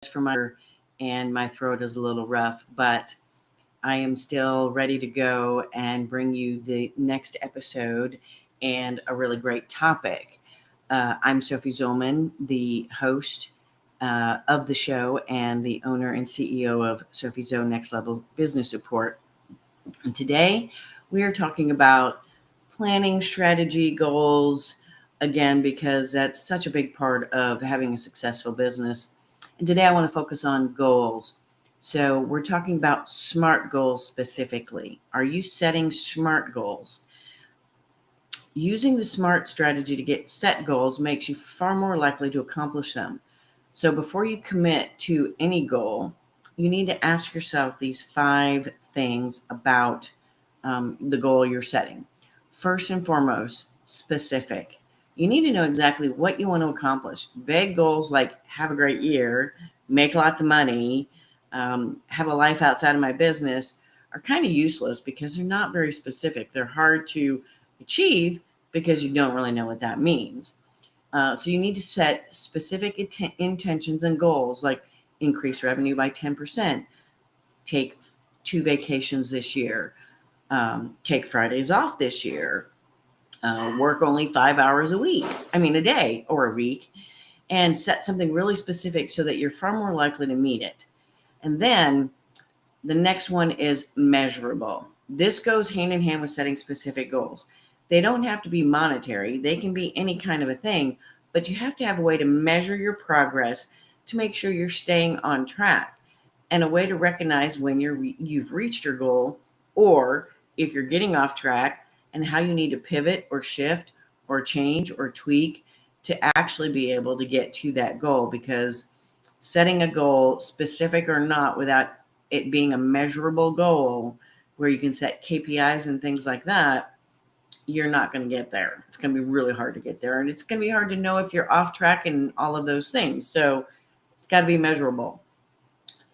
for and my throat is a little rough, but I am still ready to go and bring you the next episode and a really great topic. I'm Sophie Zolman, the host of the show and the owner and CEO of Sophie Zo Next Level Business Support. And today we are talking about planning, strategy, goals, again, because that's such a big part of having a successful business. And today I want to focus on goals. So we're talking about SMART goals specifically. Are you setting SMART goals? Using the SMART strategy to get set goals makes you far more likely to accomplish them. So before you commit to any goal, you need to ask yourself these 5 things about the goal you're setting. First and foremost, specific. You need to know exactly what you want to accomplish. Vague goals like have a great year, make lots of money, have a life outside of my business are kind of useless because they're not very specific. They're hard to achieve because you don't really know what that means. So you need to set specific intentions and goals like increase revenue by 10%, take 2 vacations this year, take Fridays off this year, work only 5 hours a day or a week, and set something really specific so that you're far more likely to meet it. And then the next one is measurable. This goes hand in hand with setting specific goals. They don't have to be monetary. They can be any kind of a thing, but you have to have a way to measure your progress to make sure you're staying on track and a way to recognize when you've reached your goal or if you're getting off track and how you need to pivot or shift or change or tweak to actually be able to get to that goal, because setting a goal, specific or not, without it being a measurable goal where you can set KPIs and things like that, you're not going to get there. It's going to be really hard to get there. And it's going to be hard to know if you're off track and all of those things. So it's got to be measurable.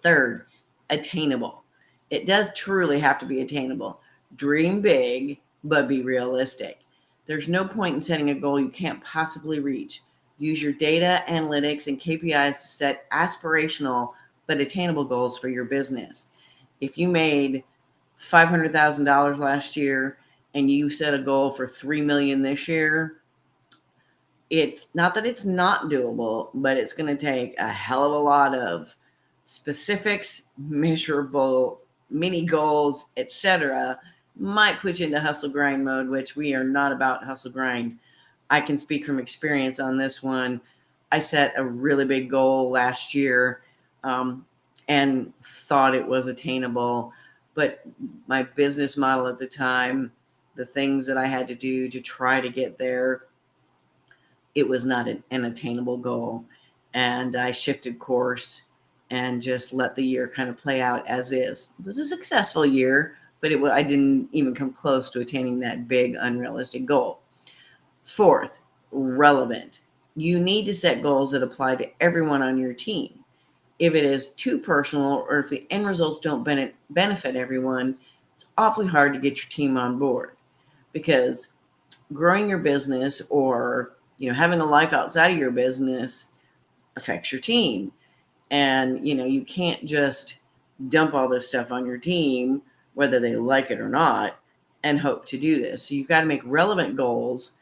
Third, attainable. It does truly have to be attainable. Dream big, but be realistic. There's no point in setting a goal you can't possibly reach. Use your data, analytics, and KPIs to set aspirational but attainable goals for your business. If you made $500,000 last year and you set a goal for $3 million this year, it's not that it's not doable, but it's going to take a hell of a lot of specifics, measurable mini goals, etc. Might put you into hustle grind mode, which we are not about hustle grind. I can speak from experience on this one. I set a really big goal last year and thought it was attainable, but my business model at the time, the things that I had to do to try to get there, it was not an attainable goal. And I shifted course and just let the year kind of play out as is. It was a successful year, but I didn't even come close to attaining that big, unrealistic goal. Fourth, relevant. You need to set goals that apply to everyone on your team. If it is too personal or if the end results don't benefit everyone, it's awfully hard to get your team on board, because growing your business or having a life outside of your business affects your team. And you can't just dump all this stuff on your team, whether they like it or not, and hope to do this. So you've got to make relevant goals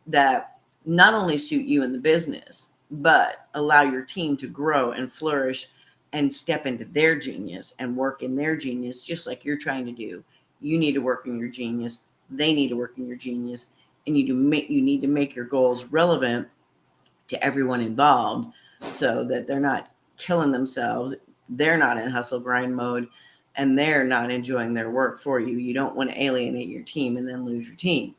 that not only suit you in the business, but allow your team to grow and flourish and step into their genius and work in their genius, just like you're trying to do. You need to work in your genius. They need to work in your genius. And you need to make your goals relevant to everyone involved so that they're not killing themselves. They're not in hustle grind mode and they're not enjoying their work for you. You don't want to alienate your team and then lose your team.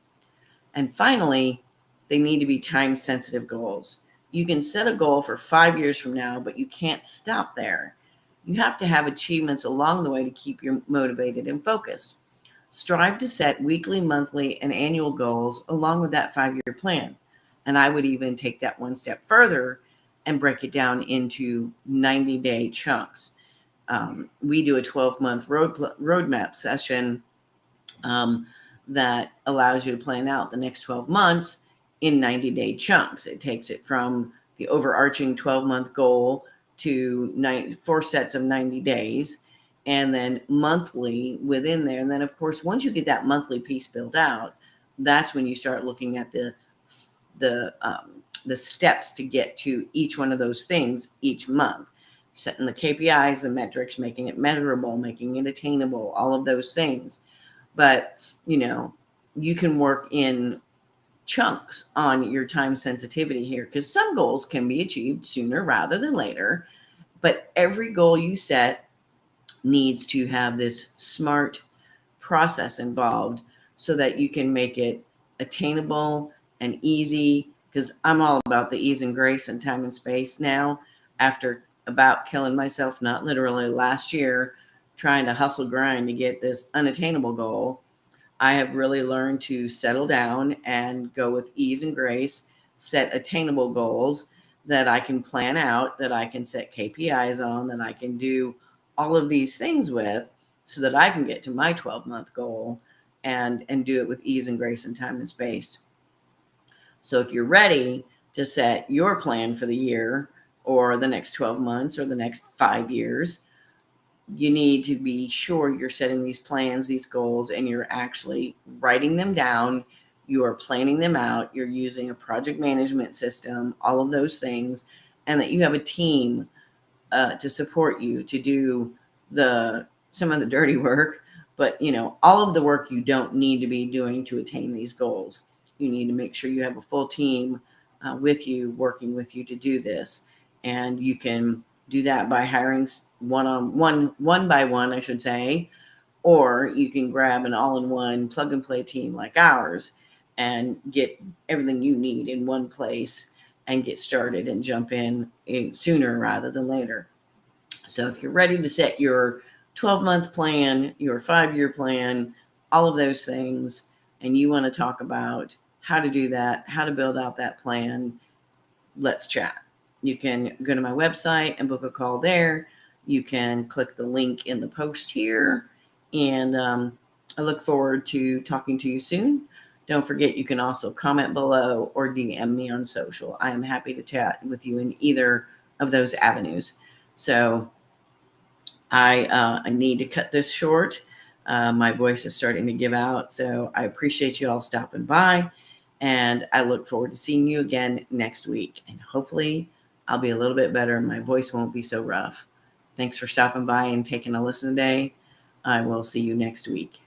And finally, they need to be time-sensitive goals. You can set a goal for 5 years from now, but you can't stop there. You have to have achievements along the way to keep you motivated and focused. Strive to set weekly, monthly, and annual goals along with that 5-year plan. And I would even take that one step further and break it down into 90-day chunks. We do a 12-month roadmap session that allows you to plan out the next 12 months in 90-day chunks. It takes it from the overarching 12-month goal to 4 sets of 90 days, and then monthly within there. And then, of course, once you get that monthly piece built out, that's when you start looking at the steps to get to each one of those things each month. Setting the KPIs, the metrics, making it measurable, making it attainable, all of those things. But, you can work in chunks on your time sensitivity here, because some goals can be achieved sooner rather than later. But every goal you set needs to have this smart process involved so that you can make it attainable and easy. Because I'm all about the ease and grace and time and space now, after about killing myself, not literally, last year, trying to hustle grind to get this unattainable goal. I have really learned to settle down and go with ease and grace, set attainable goals that I can plan out, that I can set KPIs on, that I can do all of these things with, so that I can get to my 12-month goal and do it with ease and grace and time and space. So if you're ready to set your plan for the year or the next 12 months or the next 5 years, you need to be sure you're setting these plans, these goals, and you're actually writing them down. You are planning them out. You're using a project management system, all of those things, and that you have a team to support you to do some of the dirty work, but all of the work you don't need to be doing to attain these goals. You need to make sure you have a full team with you, working with you to do this, and you can do that by hiring one by one, I should say, or you can grab an all-in-one plug and play team like ours and get everything you need in one place and get started and jump in sooner rather than later. So if you're ready to set your 12-month plan, your 5-year plan, all of those things, and you want to talk about how to do that, how to build out that plan, let's chat. You can go to my website and book a call there. You can click the link in the post here. And I look forward to talking to you soon. Don't forget, you can also comment below or DM me on social. I am happy to chat with you in either of those avenues. So I need to cut this short. My voice is starting to give out. So I appreciate you all stopping by. And I look forward to seeing you again next week. And hopefully I'll be a little bit better and my voice won't be so rough. Thanks for stopping by and taking a listen today. I will see you next week.